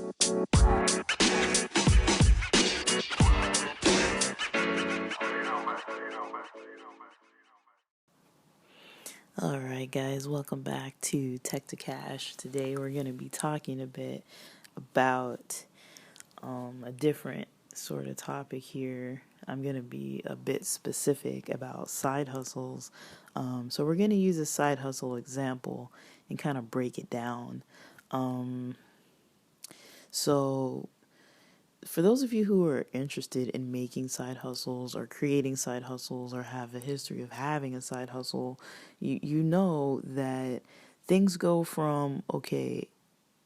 All right, guys, welcome back to Tech to Cash. Today we're going to be talking a bit about a different sort of topic here. I'm going to be a bit specific about side hustles. So we're going to use a side hustle example and kind of break it down. So for those of you who are interested in making side hustles or creating side hustles or have a history of having a side hustle, you know that things go from, okay,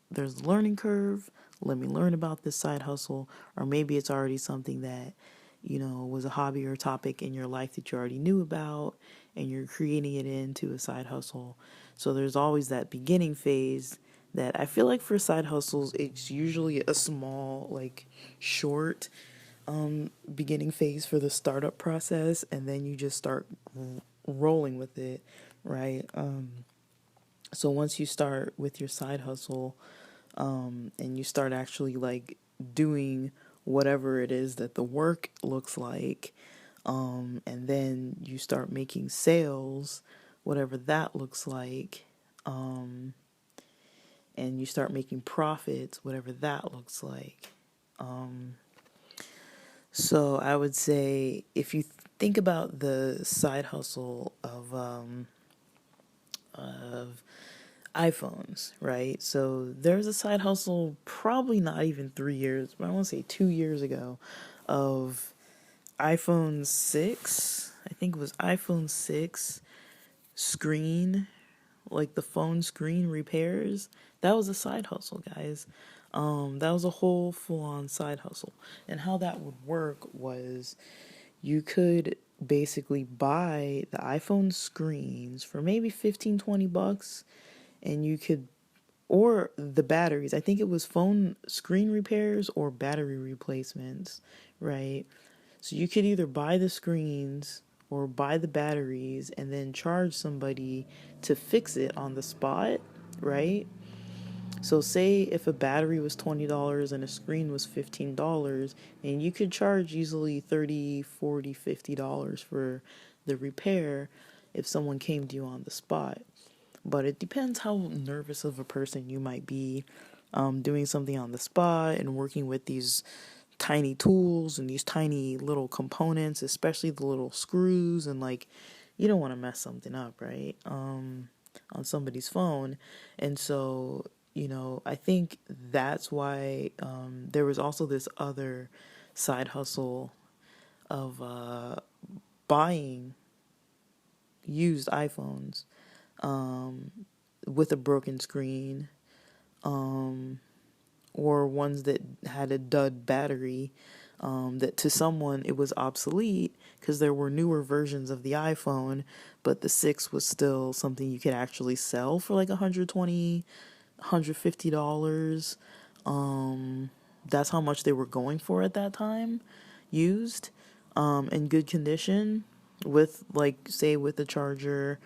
there's a learning curve, let me learn about this side hustle, or maybe it's already something that, was a hobby or a topic in your life that you already knew about and you're creating it into a side hustle. So there's always that beginning phase that I feel like for side hustles, it's usually a small, like short beginning phase for the startup process, and then you just start rolling with it, right? So once you start with your side hustle, and you start actually like doing whatever it is that the work looks like, and then you start making sales, whatever that looks like, and you start making profits, whatever that looks like. So I would say if you think about the side hustle of iPhones, right? So there's a side hustle probably not even 3 years, but I want to say 2 years ago of iPhone 6. I think it was iPhone 6 screen, like the phone screen repairs. That was a side hustle, guys. That was a whole full on side hustle. And how that would work was you could basically buy the iPhone screens for maybe 15, $20, and you could, or the batteries. I think it was phone screen repairs or battery replacements, right? So you could either buy the screens or buy the batteries and then charge somebody to fix it on the spot, right? So say if a battery was $20 and a screen was $15, and you could charge easily 30, 40, $50 for the repair if someone came to you on the spot. But it depends how nervous of a person you might be, doing something on the spot and working with these tiny tools and these tiny little components, especially the little screws, and like you don't want to mess something up, right? On somebody's phone. And so, I think that's why there was also this other side hustle of buying used iPhones with a broken screen, or ones that had a dud battery, that to someone it was obsolete because there were newer versions of the iPhone, but the 6 was still something you could actually sell for like $120, $150. That's how much they were going for at that time, used, in good condition, with like say with a charger,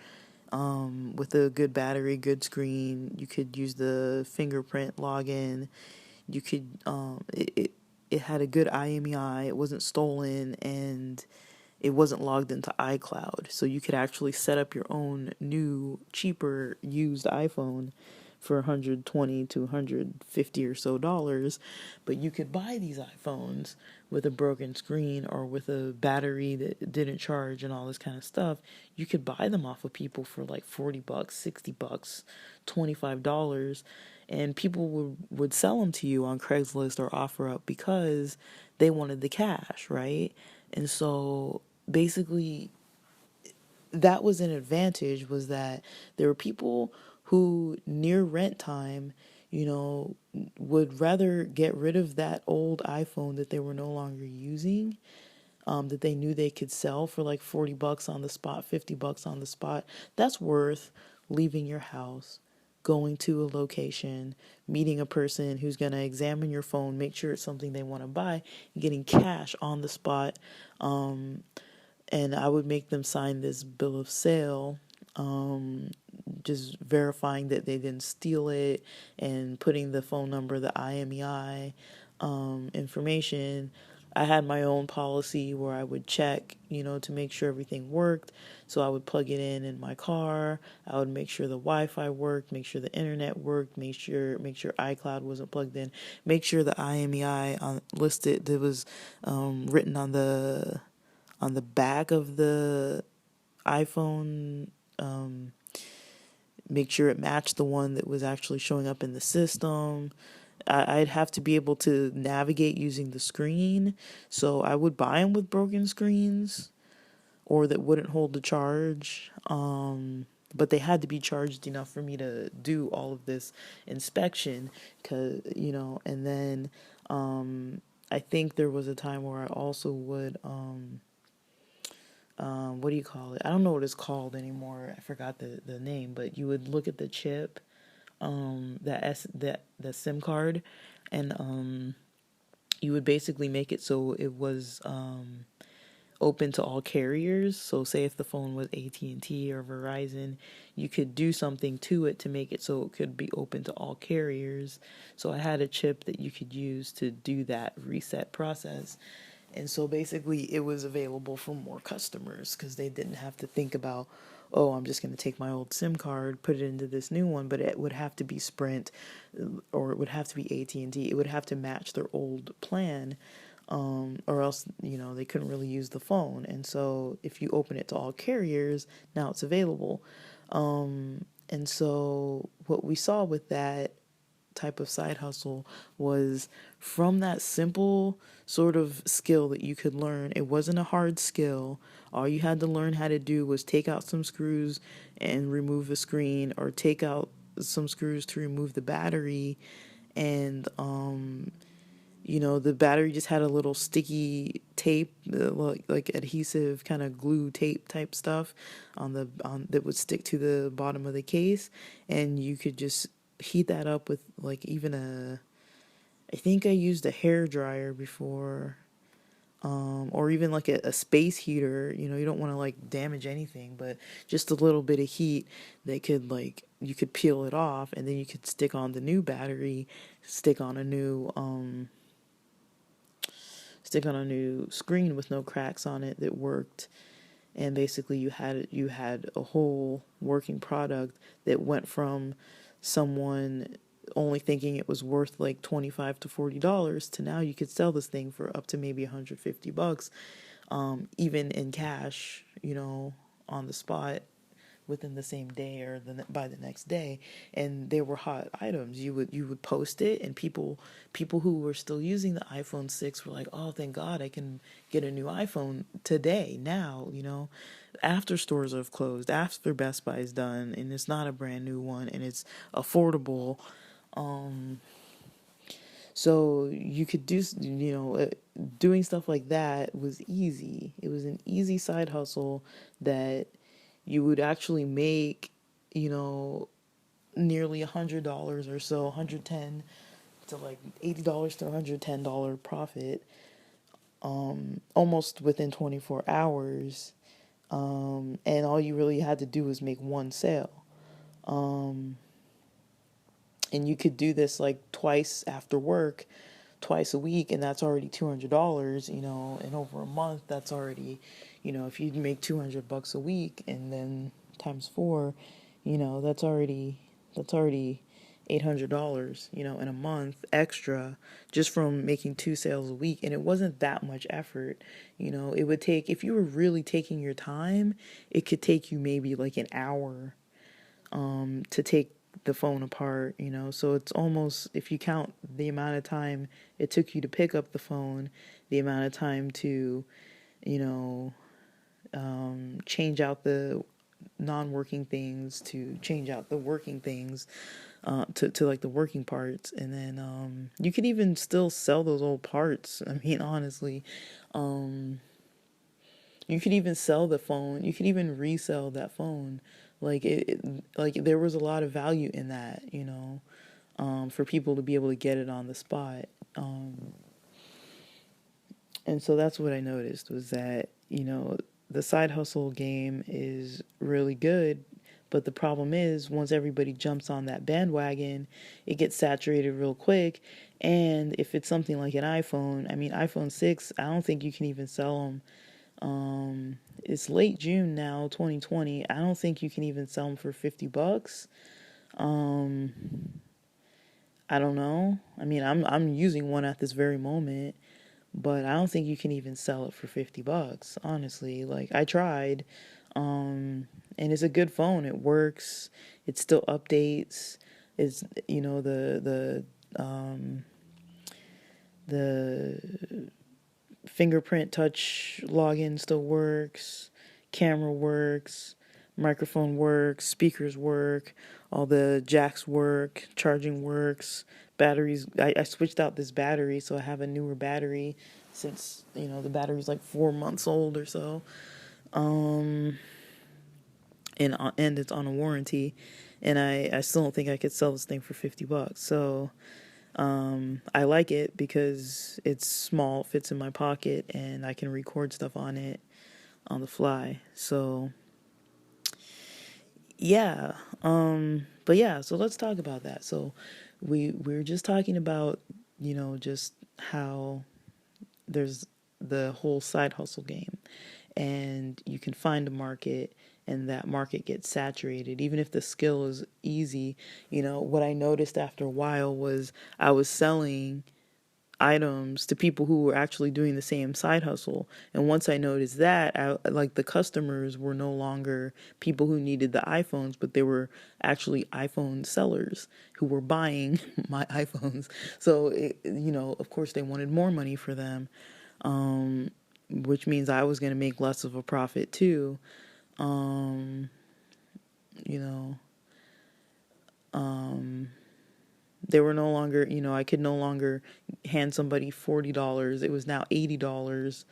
with a good battery, good screen. You could use the fingerprint login. You could it had a good IMEI. It wasn't stolen, and it wasn't logged into iCloud. So you could actually set up your own new, cheaper, used iPhone for 120 to 150 or so dollars. But you could buy these iPhones with a broken screen or with a battery that didn't charge and all this kind of stuff. You could buy them off of people for like $40, $60, $25, and people would sell them to you on Craigslist or OfferUp because they wanted the cash, right? And so basically that was an advantage, was that there were people who near rent time, would rather get rid of that old iPhone that they were no longer using, that they knew they could sell for like $40 on the spot, $50 on the spot. That's worth leaving your house, going to a location, meeting a person who's going to examine your phone, make sure it's something they want to buy, and getting cash on the spot. And I would make them sign this bill of sale, just verifying that they didn't steal it and putting the phone number, the IMEI information. I had my own policy where I would check, to make sure everything worked. So I would plug it in my car. I would make sure the Wi-Fi worked, make sure the internet worked, make sure iCloud wasn't plugged in, make sure the IMEI listed that was written on the back of the iPhone, make sure it matched the one that was actually showing up in the system. I'd have to be able to navigate using the screen. So I would buy them with broken screens or that wouldn't hold the charge. But they had to be charged enough for me to do all of this inspection, and then I think there was a time where I also would, what do you call it? I don't know what it's called anymore. I forgot the name, but you would look at the chip, the SIM card, and you would basically make it so it was open to all carriers. So say if the phone was AT&T or Verizon, you could do something to it to make it so it could be open to all carriers. So I had a chip that you could use to do that reset process. And so basically it was available for more customers because they didn't have to think about, oh, I'm just going to take my old SIM card, put it into this new one, but it would have to be Sprint or it would have to be AT&T. It would have to match their old plan, or else, they couldn't really use the phone. And so if you open it to all carriers, now it's available. And so what we saw with that type of side hustle was from that simple sort of skill that you could learn. It wasn't a hard skill. All you had to learn how to do was take out some screws and remove the screen, or take out some screws to remove the battery. And the battery just had a little sticky tape, like adhesive kind of glue tape type stuff on that would stick to the bottom of the case, and you could just heat that up with like even I think I used a hair dryer before, or even like a space heater. You don't want to like damage anything, but just a little bit of heat that could, like, you could peel it off, and then you could stick on the new battery, stick on a new screen with no cracks on it that worked. And basically you had a whole working product that went from someone only thinking it was worth like $25 to $40 to now you could sell this thing for up to maybe $150, even in cash, on the spot, within the same day or by the next day. And they were hot items. You would post it, and people who were still using the iPhone 6 were like, oh, thank God I can get a new iPhone today, now. After stores have closed, after Best Buy is done, and it's not a brand new one, and it's affordable. So you could do, doing stuff like that was easy. It was an easy side hustle that you would actually make, nearly $100 or so, 110 to like $80 to $110 profit, almost within 24 hours. And all you really had to do was make one sale. And you could do this like twice after work, twice a week, and that's already $200, and over a month, that's already, if you make $200 a week and then times four, that's already $800, in a month extra, just from making two sales a week. And it wasn't that much effort. It would take, if you were really taking your time, it could take you maybe like an hour to take the phone apart. So it's almost, if you count the amount of time it took you to pick up the phone, the amount of time to, change out the non-working things, to change out the working things, to like the working parts. And then you could even still sell those old parts. I mean, honestly, you could even sell the phone. You could even resell that phone. Like like there was a lot of value in that, for people to be able to get it on the spot. And so that's what I noticed, was that, the side hustle game is really good. But the problem is, once everybody jumps on that bandwagon, it gets saturated real quick. And if it's something like an iPhone, I mean, iPhone 6, I don't think you can even sell them. It's late June now, 2020. I don't think you can even sell them for $50. Um, I don't know. I mean, I'm using one at this very moment, but I don't think you can even sell it for $50, honestly. Like, I tried, and it's a good phone. It works. It still updates. It's, the fingerprint touch login still works. Camera works. Microphone works. Speakers work. All the jacks work. Charging works. Batteries. I switched out this battery, so I have a newer battery since, the battery's like 4 months old or so. And it's on a warranty, and I still don't think I could sell this thing for $50. So I like it because it's small, fits in my pocket, and I can record stuff on it on the fly. So yeah, but yeah, so let's talk about that. So we're just talking about, just how there's the whole side hustle game, and you can find a market, and that market gets saturated even if the skill is easy. What I noticed after a while was I was selling items to people who were actually doing the same side hustle, and once I noticed that, like, the customers were no longer people who needed the iPhones, but they were actually iPhone sellers who were buying my iPhones. So of course they wanted more money for them, which means I was going to make less of a profit too. Um, you know, they were no longer, I could no longer hand somebody $40. It was now $80,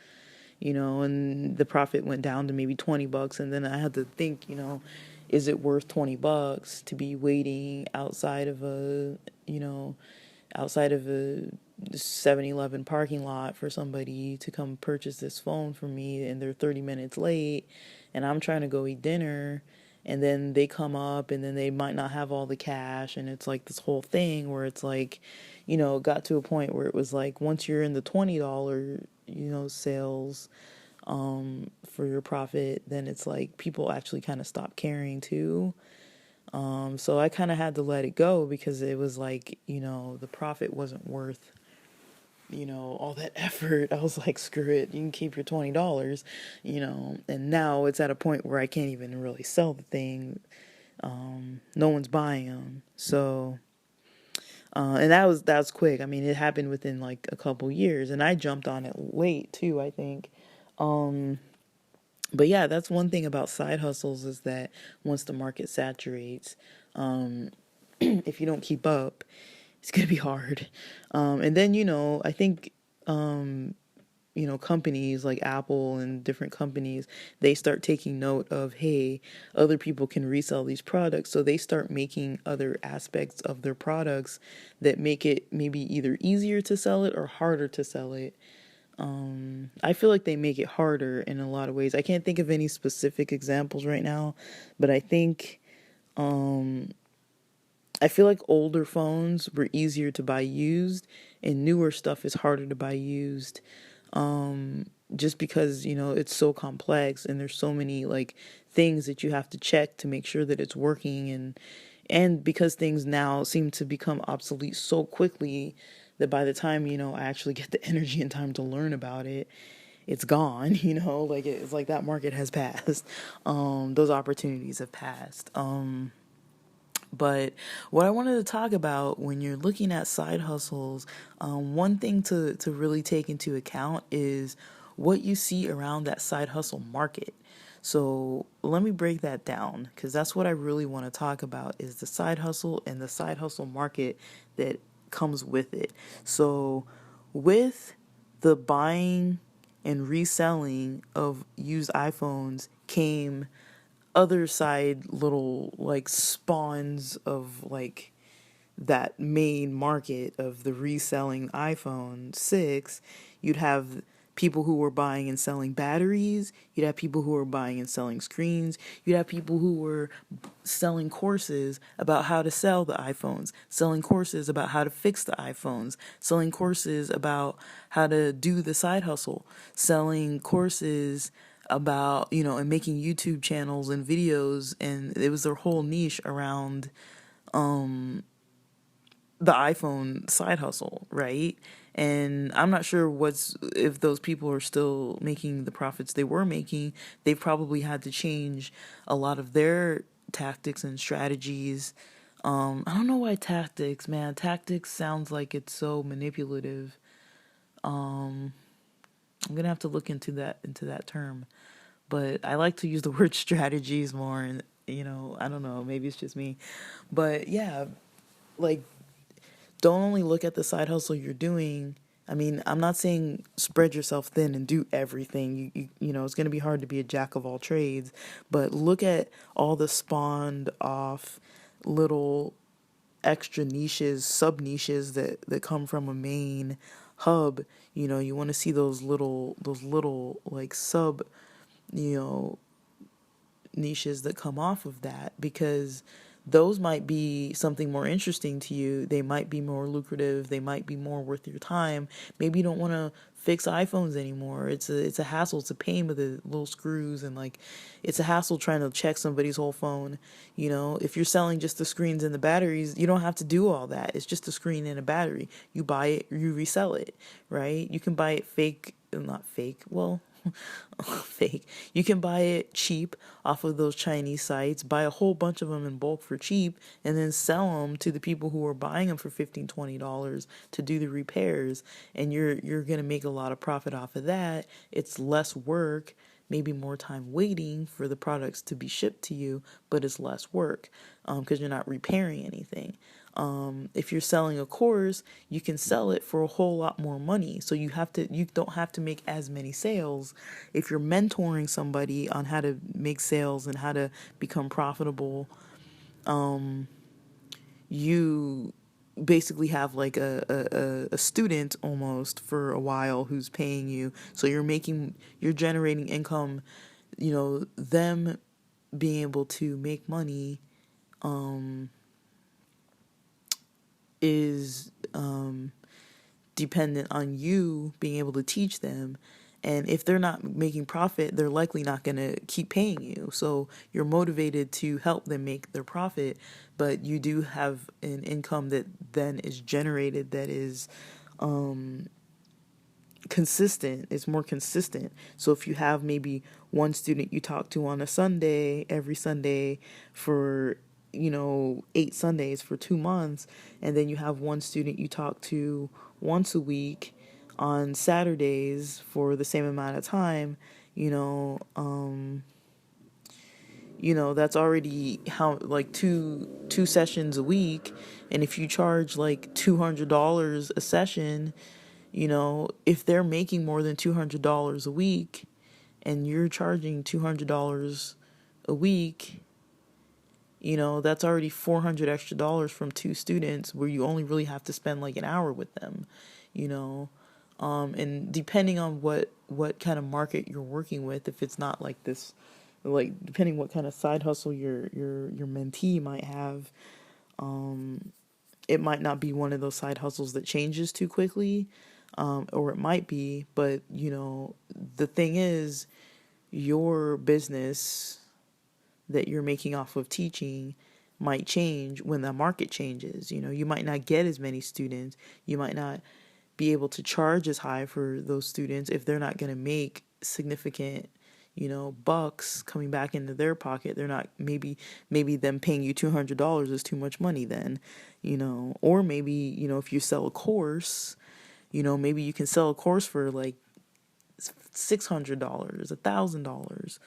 and the profit went down to maybe $20. And then I had to think, is it worth $20 to be waiting outside of a 7-Eleven parking lot for somebody to come purchase this phone from me, and they're 30 minutes late, and I'm trying to go eat dinner, and then they come up, and then they might not have all the cash, and it's like this whole thing where it's like, it got to a point where it was like, once you're in the $20, sales, for your profit, then it's like people actually kind of stop caring too. So I kind of had to let it go because it was like, the profit wasn't worth, all that effort. I was like, screw it, you can keep your $20, and now it's at a point where I can't even really sell the thing. No one's buying them. So, and that was quick. I mean, it happened within like a couple years, and I jumped on it late too, I think. But yeah, that's one thing about side hustles, is that once the market saturates, if you don't keep up, it's gonna be hard. And then, I think, companies like Apple and different companies, they start taking note of, hey, other people can resell these products. So they start making other aspects of their products that make it maybe either easier to sell it or harder to sell it. I feel like they make it harder in a lot of ways. I can't think of any specific examples right now, but I think, I feel like older phones were easier to buy used, and newer stuff is harder to buy used. Just because, it's so complex, and there's so many like things that you have to check to make sure that it's working, and because things now seem to become obsolete so quickly that by the time, I actually get the energy and time to learn about it, it's gone. Like, it's like that market has passed. Those opportunities have passed. But what I wanted to talk about when you're looking at side hustles, one thing to really take into account is what you see around that side hustle market. So let me break that down, because that's what I really want to talk about, is the side hustle and the side hustle market that comes with it. So with the buying and reselling of used iPhones came other side little like spawns of like that main market of the reselling iPhone 6. You'd have people who were buying and selling batteries. You'd have people who were buying and selling screens. You'd have people who were selling courses about how to sell the iPhones, selling courses about how to fix the iPhones, selling courses about how to do the side hustle, selling courses about, and making YouTube channels and videos. And it was their whole niche around the iPhone side hustle, right? And I'm not sure if those people are still making the profits they were making. They've probably had to change a lot of their tactics and strategies. I don't know why tactics, man. Tactics sounds like it's so manipulative. I'm gonna have to look into that term, but I like to use the word strategies more. And I don't know, maybe it's just me, but yeah, like, don't only look at the side hustle you're doing. I mean, I'm not saying spread yourself thin and do everything. It's going to be hard to be a jack of all trades, but look at all the spawned off little extra niches, sub niches that come from a main hub. You want to see those little like sub, you know, niches that come off of that, because those might be something more interesting to you. They might be more lucrative. They might be more worth your time. Maybe you don't want to fix iPhones anymore. It's a hassle. It's a pain with the little screws, and like, it's a hassle trying to check somebody's whole phone. If you're selling just the screens and the batteries, you don't have to do all that. It's just a screen and a battery. You buy it, you resell it, right? You can buy it fake, not fake. Well, fake. You can buy it cheap off of those Chinese sites, buy a whole bunch of them in bulk for cheap, and then sell them to the people who are buying them for $15-$20 to do the repairs. And you're going to make a lot of profit off of that. It's less work, maybe more time waiting for the products to be shipped to you, but it's less work because you're not repairing anything. If you're selling a course, you can sell it for a whole lot more money. So you don't have to make as many sales. If you're mentoring somebody on how to make sales and how to become profitable, you basically have like a student almost for a while who's paying you. So you're generating income, them being able to make money, is dependent on you being able to teach them. And if they're not making profit, they're likely not going to keep paying you. So you're motivated to help them make their profit, but you do have an income that then is generated that is consistent. It's more consistent. So if you have maybe one student you talk to on a Sunday, every Sunday for 8 Sundays for 2 months, and then you have one student you talk to once a week on Saturdays for the same amount of time, that's already how, like, two sessions a week. And if you charge like $200 a session, if they're making more than $200 a week and you're charging $200 a week, that's already $400 extra from 2 students, where you only really have to spend like an hour with them, and depending on what kind of market you're working with, if it's not like this, like, depending what kind of side hustle your mentee might have, it might not be one of those side hustles that changes too quickly, or it might be, but the thing is, your business that you're making off of teaching might change when the market changes. You might not get as many students. You might not be able to charge as high for those students if they're not going to make significant, bucks coming back into their pocket. They're not, maybe them paying you $200 is too much money then, or maybe, if you sell a course, maybe you can sell a course for like $600, $1,000,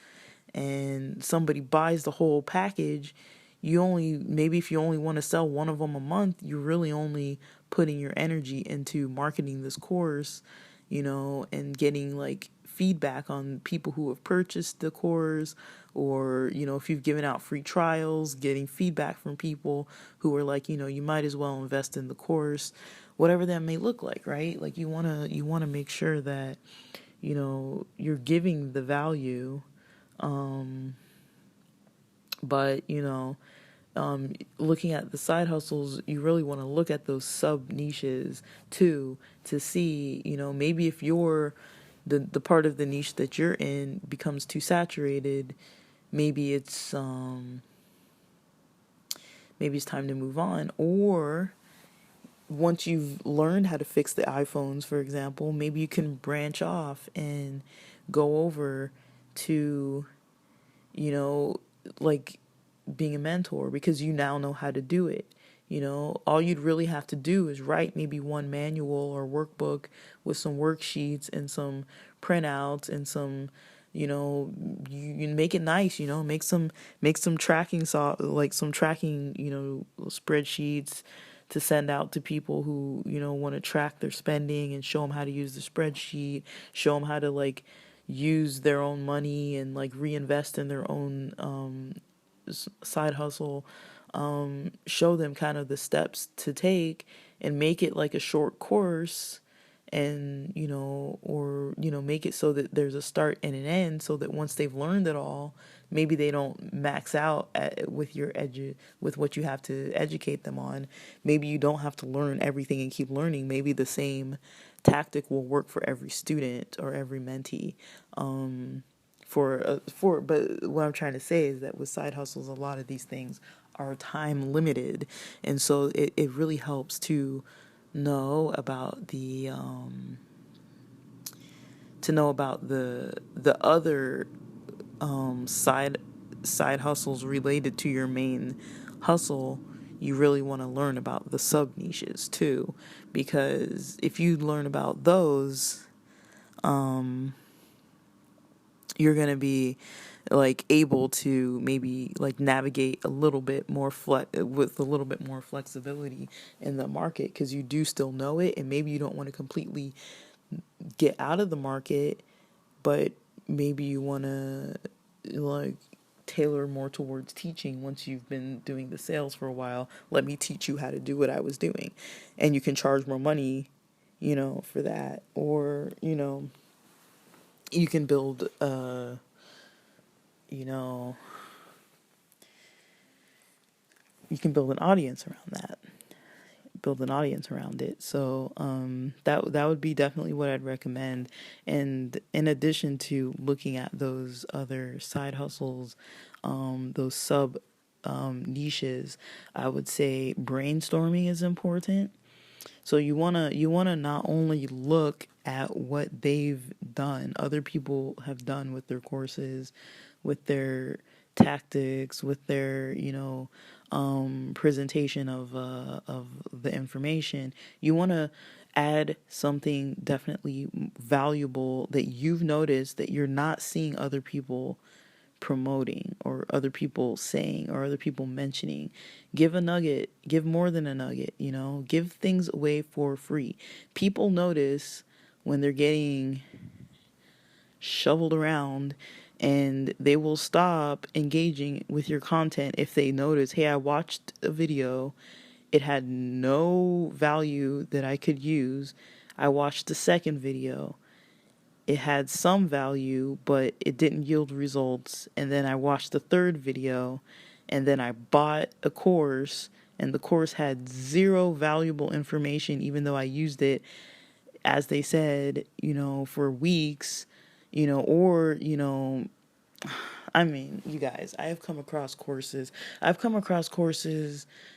and somebody buys the whole package. If you only want to sell one of them a month, you're really only putting your energy into marketing this course, and getting like feedback on people who have purchased the course, or, if you've given out free trials, getting feedback from people who are like, you might as well invest in the course, whatever that may look like, right? Like, you want to make sure that you're giving the value, but looking at the side hustles, you really want to look at those sub niches too, to see, maybe if the part of the niche that you're in becomes too saturated, maybe it's time to move on. Or once you've learned how to fix the iPhones, for example, maybe you can branch off and go over to, like being a mentor, because you now know how to do it. All you'd really have to do is write maybe one manual or workbook with some worksheets and some printouts and some, you make it nice, make some tracking, like some tracking, spreadsheets to send out to people who, want to track their spending, and show them how to use the spreadsheet, show them how to like use their own money and like reinvest in their own side hustle. Show them kind of the steps to take, and make it like a short course, and or make it so that there's a start and an end, so that once they've learned it all, maybe they don't max out with what you have to educate them on. Maybe you don't have to learn everything and keep learning. Maybe the same tactic will work for every student or every mentee. But what I'm trying to say is that with side hustles, a lot of these things are time limited, and so it really helps to know about the other side hustles related to your main hustle. You really want to learn about the sub niches too, because if you learn about those, you're going to be like able to maybe like navigate a little bit more with a little bit more flexibility in the market, because you do still know it, and maybe you don't want to completely get out of the market, but maybe you want to like tailor more towards teaching. Once you've been doing the sales for a while, let me teach you how to do what I was doing, and you can charge more money, for that. Or you can build you can build an audience around that, build an audience around it. So that would be definitely what I'd recommend. And in addition to looking at those other side hustles, those sub niches, I would say brainstorming is important. So you wanna not only look at what they've done, other people have done with their courses, with their tactics, with their presentation of the information. You want to add something definitely valuable that you've noticed that you're not seeing other people promoting, or other people saying, or other people mentioning. Give a nugget, give more than a nugget, give things away for free. People notice when they're getting shoveled around, and they will stop engaging with your content if they notice, hey, I watched a video, it had no value that I could use. I watched the second video, it had some value, but it didn't yield results. And then I watched the third video, and then I bought a course, and the course had zero valuable information, even though I used it, as they said, for weeks, or, I mean, you guys, I've come across courses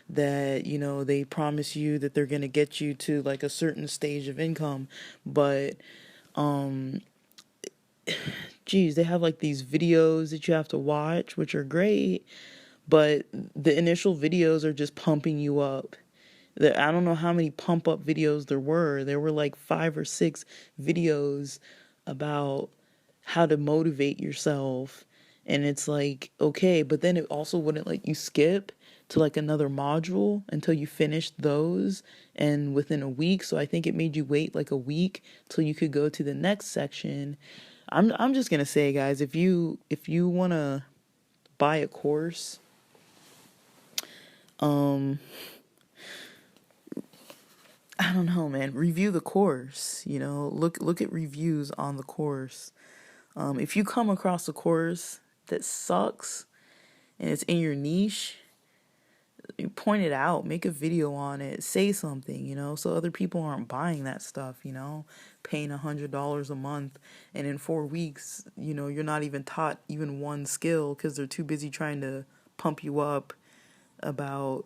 that, they promise you that they're going to get you to like a certain stage of income, but, geez, they have like these videos that you have to watch, which are great, but the initial videos are just pumping you up. I don't know how many pump up videos there were. There were like 5 or 6 videos about how to motivate yourself. And it's like, okay, but then it also wouldn't let you skip to like another module until you finished those, and within a week. So I think it made you wait like a week till you could go to the next section. I'm just gonna say, guys, if you wanna buy a course, I don't know, man. Review the course. Look at reviews on the course. If you come across a course that sucks and it's in your niche, you point it out, make a video on it, say something, so other people aren't buying that stuff, paying $100 a month, and in 4 weeks, you're not even taught even one skill because they're too busy trying to pump you up about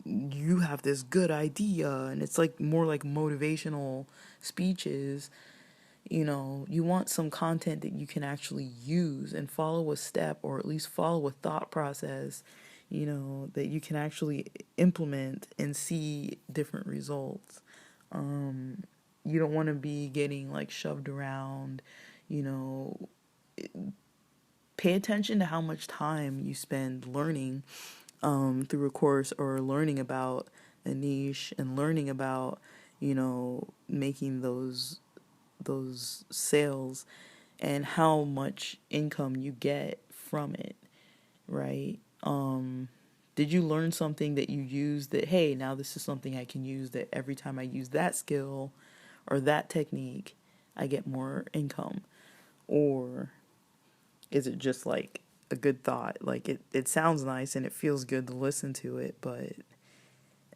you have this good idea, and it's like more like motivational speeches. You want some content that you can actually use and follow a step, or at least follow a thought process, that you can actually implement and see different results. You don't want to be getting like shoved around, you know, pay attention to how much time you spend learning through a course, or learning about a niche, and learning about, making those sales, and how much income you get from it, right? Did you learn something that you use that, hey, now this is something I can use, that every time I use that skill or that technique, I get more income? Or is it just like a good thought? Like it sounds nice and it feels good to listen to it, but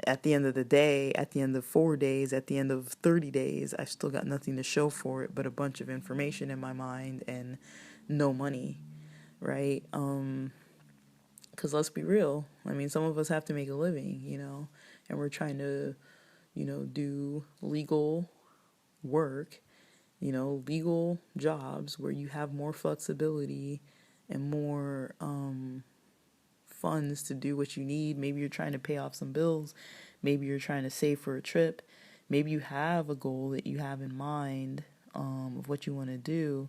at the end of the day, at the end of 4 days, at the end of 30 days, I've still got nothing to show for it but a bunch of information in my mind and no money, right? Because let's be real. I mean, some of us have to make a living, and we're trying to, do legal work, legal jobs where you have more flexibility and more funds to do what you need. Maybe you're trying to pay off some bills. Maybe you're trying to save for a trip. Maybe you have a goal that you have in mind of what you want to do,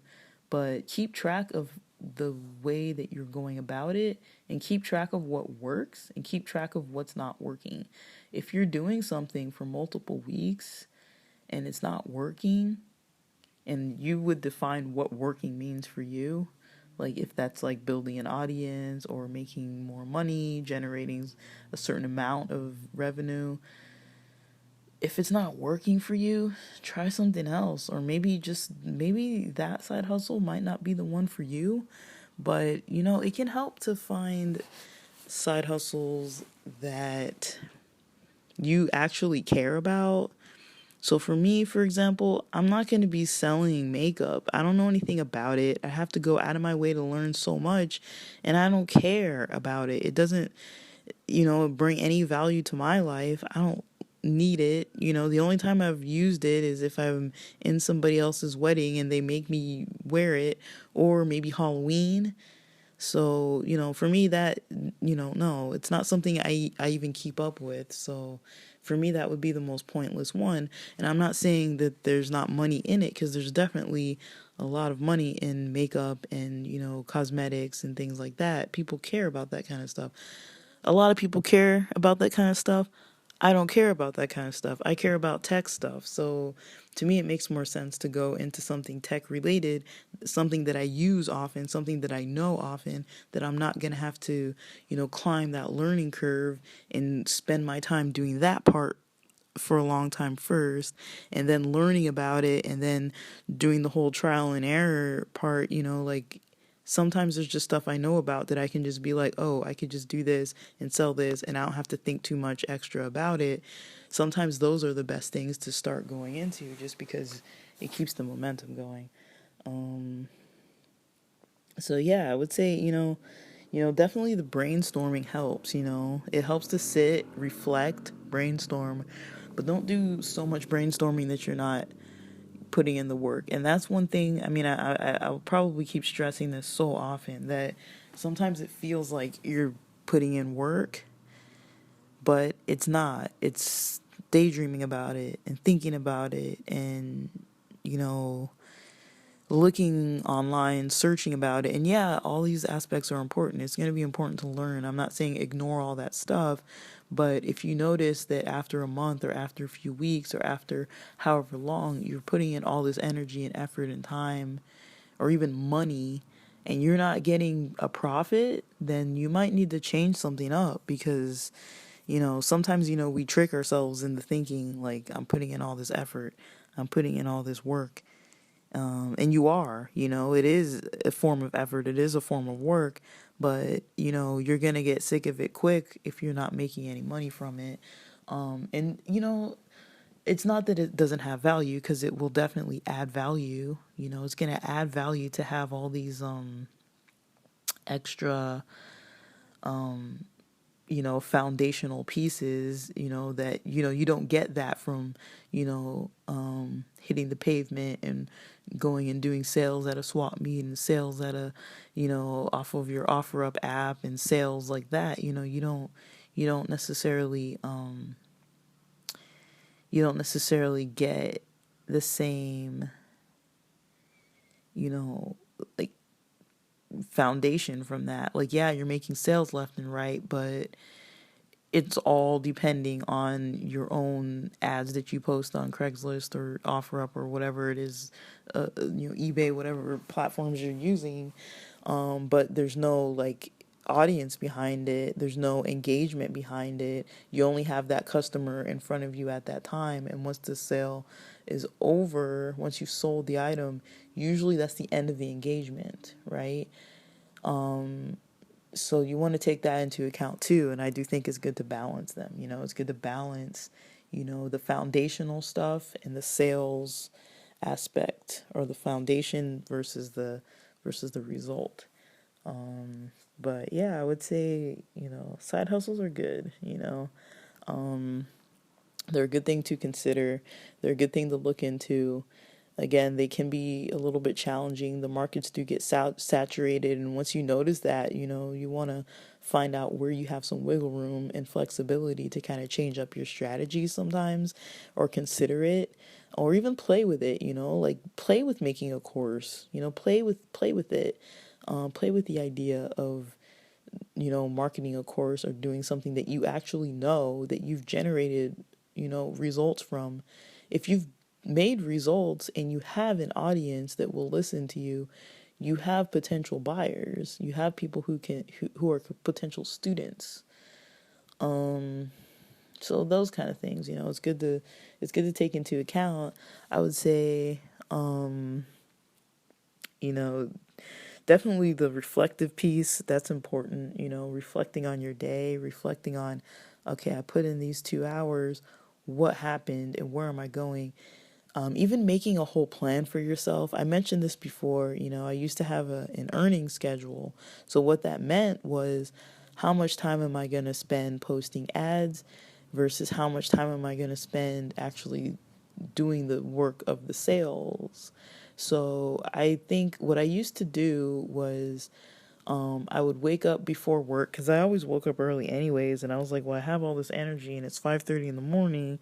but keep track of the way that you're going about it, and keep track of what works and keep track of what's not working. If you're doing something for multiple weeks and it's not working, and you would define what working means for you, like if that's like building an audience or making more money, generating a certain amount of revenue. If it's not working for you, try something else. Or maybe that side hustle might not be the one for you, but it can help to find side hustles that you actually care about. So for me, for example, I'm not going to be selling makeup. I don't know anything about it. I have to go out of my way to learn so much, and I don't care about it. It doesn't, bring any value to my life. I don't need it. The only time I've used it is if I'm in somebody else's wedding and they make me wear it, or maybe Halloween. So, for me that, no, it's not something I even keep up with. So for me, that would be the most pointless one. And I'm not saying that there's not money in it, because there's definitely a lot of money in makeup and, cosmetics and things like that. People care about that kind of stuff. A lot of people care about that kind of stuff. I don't care about that kind of stuff. I care about tech stuff. So to me, it makes more sense to go into something tech related, something that I use often, something that I know often, that I'm not going to have to, climb that learning curve and spend my time doing that part for a long time first, and then learning about it, and then doing the whole trial and error part, like sometimes there's just stuff I know about that I can just be like, oh, I could just do this and sell this, and I don't have to think too much extra about it. Sometimes those are the best things to start going into, just because it keeps the momentum going. So yeah, I would say, definitely the brainstorming helps, it helps to sit, reflect, brainstorm, but don't do so much brainstorming that you're not putting in the work. And that's one thing, I mean, I'll probably keep stressing this so often, that sometimes it feels like you're putting in work, but it's not. It's daydreaming about it and thinking about it, and, looking online, searching about it. And yeah, all these aspects are important. It's going to be important to learn. I'm not saying ignore all that stuff, but if you notice that after a month, or after a few weeks, or after however long, you're putting in all this energy and effort and time, or even money, and you're not getting a profit, then you might need to change something up, because Sometimes, we trick ourselves into thinking like I'm putting in all this effort, I'm putting in all this work. And you are, it is a form of effort, it is a form of work, but, you're going to get sick of it quick if you're not making any money from it. And, it's not that it doesn't have value, because it will definitely add value. It's going to add value to have all these extra foundational pieces, that, you don't get that from, hitting the pavement and going and doing sales at a swap meet and sales at a, off of your OfferUp app and sales like that. You don't necessarily get the same, like, foundation from that. Like, yeah, you're making sales left and right, but it's all depending on your own ads that you post on Craigslist or OfferUp or whatever it is, eBay, whatever platforms you're using. But there's no like audience behind it. There's no engagement behind it. You only have that customer in front of you at that time. And once the sale is over, once you've sold the item, usually that's the end of the engagement, right? So you want to take that into account too. And I do think it's good to balance them. It's good to balance, the foundational stuff and the sales aspect, or the foundation versus the result. But yeah, I would say, side hustles are good. They're a good thing to consider. They're a good thing to look into. Again, they can be a little bit challenging. The markets do get saturated, and once you notice that, you want to find out where you have some wiggle room and flexibility to kind of change up your strategy sometimes, or consider it, or even play with it. Like play with making a course. Play with it. Play with the idea of marketing a course or doing something that you actually know that you've generated results from. If you've made results and you have an audience that will listen to you, you have potential buyers, you have people who are potential students. So those kind of things, it's good to take into account. I would say, you know definitely the reflective piece, that's important. Reflecting on your day, reflecting on, okay, I put in these 2 hours, what happened and where am I going? Even making a whole plan for yourself. I mentioned this before. I used to have an earning schedule. So what that meant was, how much time am I going to spend posting ads versus how much time am I going to spend actually doing the work of the sales. So I think what I used to do was, I would wake up before work, because I always woke up early anyways, and I was like, well, I have all this energy and it's 5:30 in the morning,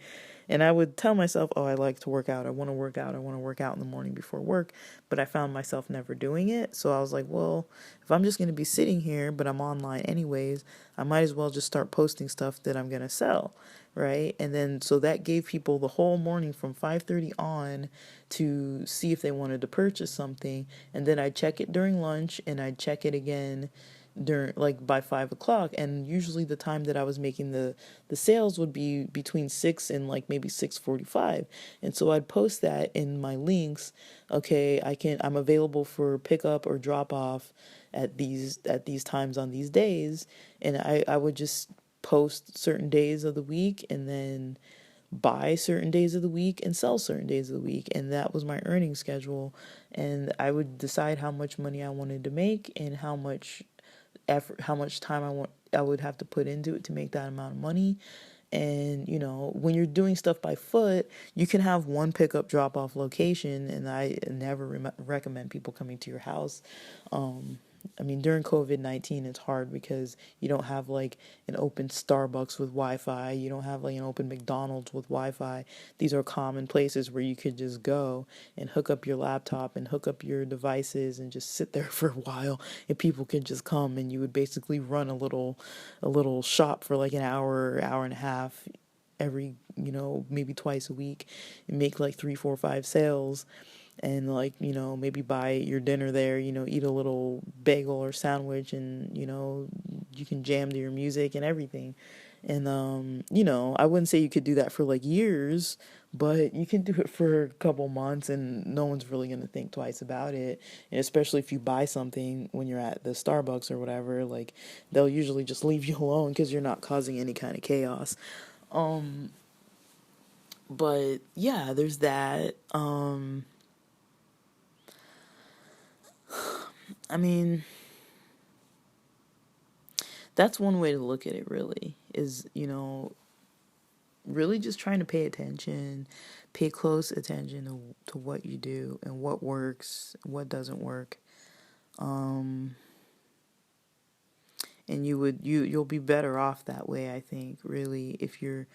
and I would tell myself, oh, I like to work out, I want to work out, I want to work out in the morning before work, but I found myself never doing it. So I was like, well, if I'm just going to be sitting here but I'm online anyways, I might as well just start posting stuff that I'm going to sell, right? And then so that gave people the whole morning from 5:30 on to see if they wanted to purchase something, and then I'd check it during lunch and I'd check it again during, like, by 5 o'clock. And usually the time that I was making the sales would be between 6 and like maybe 6:45. And so I'd post that in my links. Okay, I'm available for pickup or drop off at these times on these days. And I would just post certain days of the week, and then buy certain days of the week and sell certain days of the week. And that was my earning schedule. And I would decide how much money I wanted to make and how much effort, how much time I would have to put into it to make that amount of money. And when you're doing stuff by foot, you can have one pickup drop off location, and I never recommend people coming to your house. I mean, during COVID-19, it's hard because you don't have like an open Starbucks with Wi-Fi. You don't have like an open McDonald's with Wi-Fi. These are common places where you could just go and hook up your laptop and hook up your devices and just sit there for a while, and people could just come, and you would basically run a little shop for like an hour, hour and a half every, maybe twice a week, and make like 3, 4, 5 sales, and like, maybe buy your dinner there, eat a little bagel or sandwich, and you can jam to your music and everything. And, I wouldn't say you could do that for like years, but you can do it for a couple months and no one's really going to think twice about it. And especially if you buy something when you're at the Starbucks or whatever, like they'll usually just leave you alone because you're not causing any kind of chaos. Um, but yeah, there's that. I mean, that's one way to look at it, really, is, really just trying to pay attention, pay close attention to what you do and what works, what doesn't work. Um, and you'll be better off that way, I think, really, if you're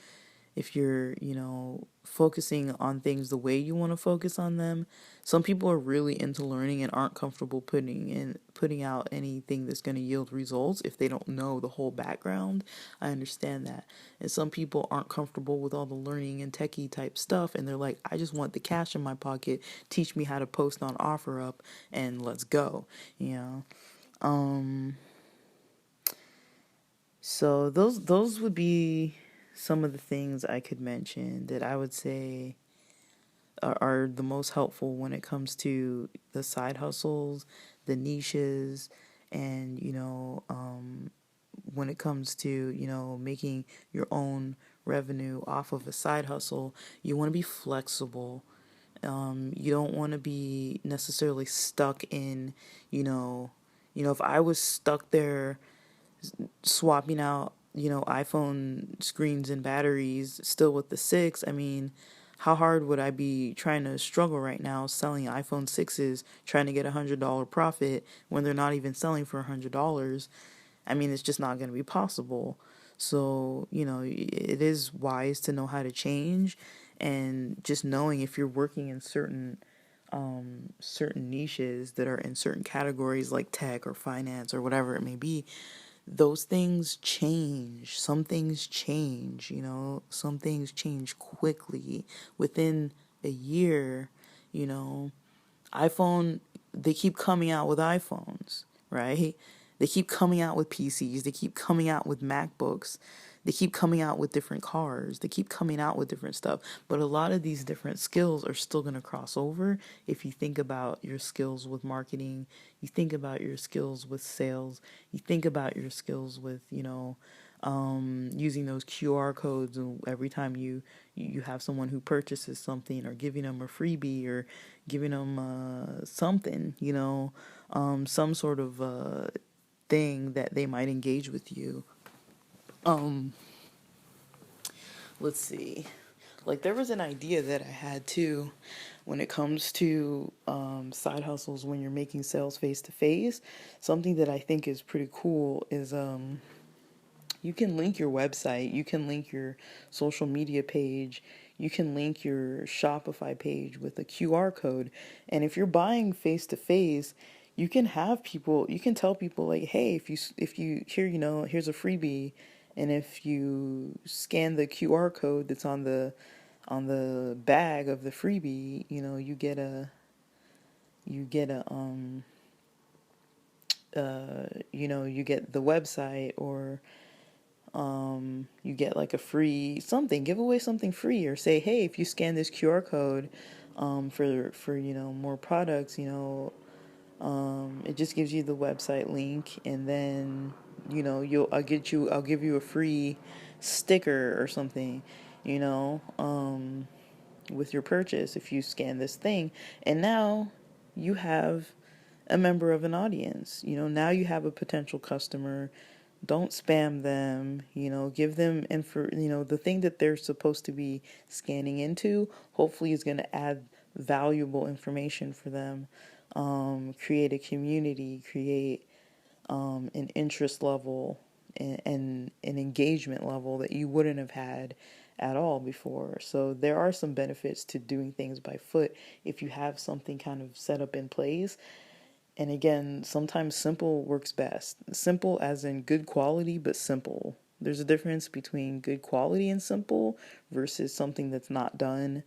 focusing on things the way you want to focus on them. Some people are really into learning and aren't comfortable putting out anything that's going to yield results if they don't know the whole background. I understand that. And some people aren't comfortable with all the learning and techie type stuff, and they're like, I just want the cash in my pocket, teach me how to post on OfferUp, and let's go. you know um so those would be some of the things I could mention that I would say are the most helpful when it comes to the side hustles, the niches, and when it comes to making your own revenue off of a side hustle. You want to be flexible. You don't want to be necessarily stuck in, if I was stuck there swapping out, iPhone screens and batteries still with the 6, I mean, how hard would I be trying to struggle right now selling iPhone 6s, trying to get $100 profit when they're not even selling for $100? I mean, it's just not going to be possible. So, it is wise to know how to change, and just knowing if you're working in certain niches that are in certain categories like tech or finance or whatever it may be, those things change. Some things change, some things change quickly. Within a year, you know, iPhone, they keep coming out with iPhones, right? They keep coming out with PCs, they keep coming out with MacBooks, they keep coming out with different cars, they keep coming out with different stuff. But a lot of these different skills are still going to cross over. If you think about your skills with marketing, you think about your skills with sales, you think about your skills with, using those QR codes every time you have someone who purchases something, or giving them a freebie, or giving them something, some sort of thing that they might engage with you. Um, let's see. Like, there was an idea that I had too when it comes to side hustles when you're making sales face to face. Something that I think is pretty cool is you can link your website, you can link your social media page, you can link your Shopify page with a QR code. And if you're buying face to face, you can tell people like, hey, if you here, here's a freebie, and if you scan the QR code that's on the bag of the freebie, you get the website, or you get like a free something, give away something free, or say, hey, if you scan this QR code for more products, it just gives you the website link, and then I'll give you a free sticker or something, you know, with your purchase if you scan this thing. And now you have a member of an audience. Now you have a potential customer. Don't spam them, give them the thing that they're supposed to be scanning into, hopefully is going to add valuable information for them. Create a community, create an interest level, and an engagement level that you wouldn't have had at all before. So there are some benefits to doing things by foot if you have something kind of set up in place. And again, sometimes simple works best. Simple as in good quality, but simple. There's a difference between good quality and simple versus something that's not done.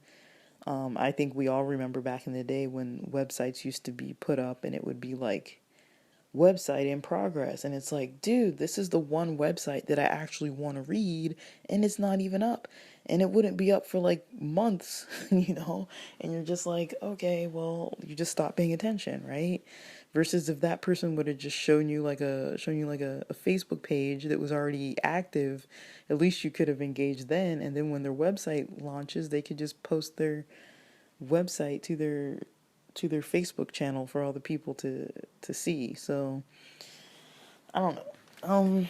I think we all remember back in the day when websites used to be put up and it would be like website in progress. And it's like, dude, this is the one website that I actually want to read, and it's not even up. And it wouldn't be up for like months, and you're just like, okay, well, you just stop paying attention, right? Versus if that person would have just shown you like a Facebook page that was already active, at least you could have engaged then. And then when their website launches, they could just post their website to their Facebook channel for all the people to see. So I don't know.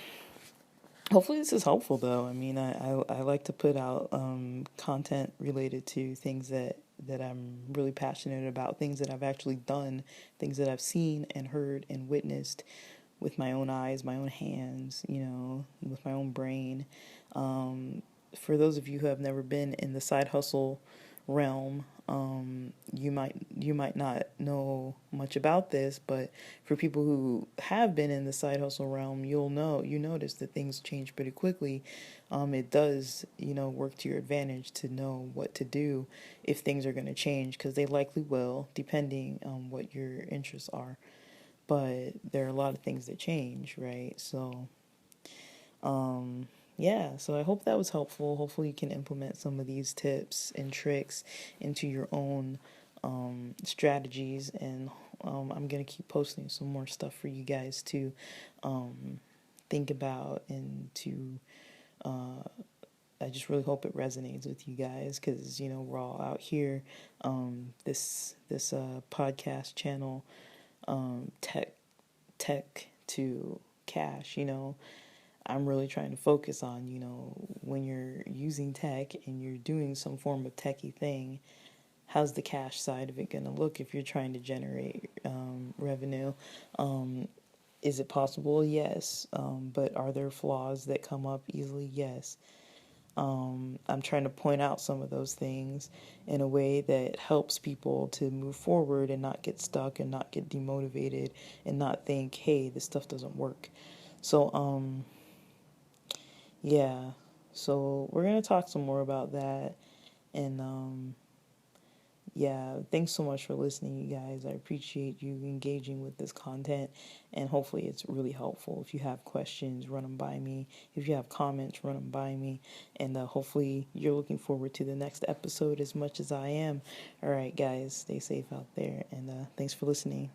Hopefully this is helpful though. I mean, I like to put out content related to things that I'm really passionate about, things that I've actually done, things that I've seen and heard and witnessed with my own eyes, my own hands, with my own brain. For those of you who have never been in the side hustle realm, you might not know much about this, but for people who have been in the side hustle realm, you notice that things change pretty quickly. It does, work to your advantage to know what to do if things are going to change, because they likely will, depending on what your interests are. But there are a lot of things that change, right? So, yeah, so I hope that was helpful. Hopefully, you can implement some of these tips and tricks into your own strategies. And I'm going to keep posting some more stuff for you guys to think about and to. I just really hope it resonates with you guys, because we're all out here. This podcast channel, tech to cash. I'm really trying to focus on, when you're using tech and you're doing some form of techie thing, how's the cash side of it going to look if you're trying to generate revenue? Is it possible? Yes. But are there flaws that come up easily? Yes. I'm trying to point out some of those things in a way that helps people to move forward and not get stuck and not get demotivated and not think, hey, this stuff doesn't work. So, yeah, so we're gonna talk some more about that, and yeah, thanks so much for listening, you guys. I appreciate you engaging with this content, and hopefully it's really helpful. If you have questions, run them by me. If you have comments, run them by me, and hopefully you're looking forward to the next episode as much as I am. All right, guys, stay safe out there, and thanks for listening.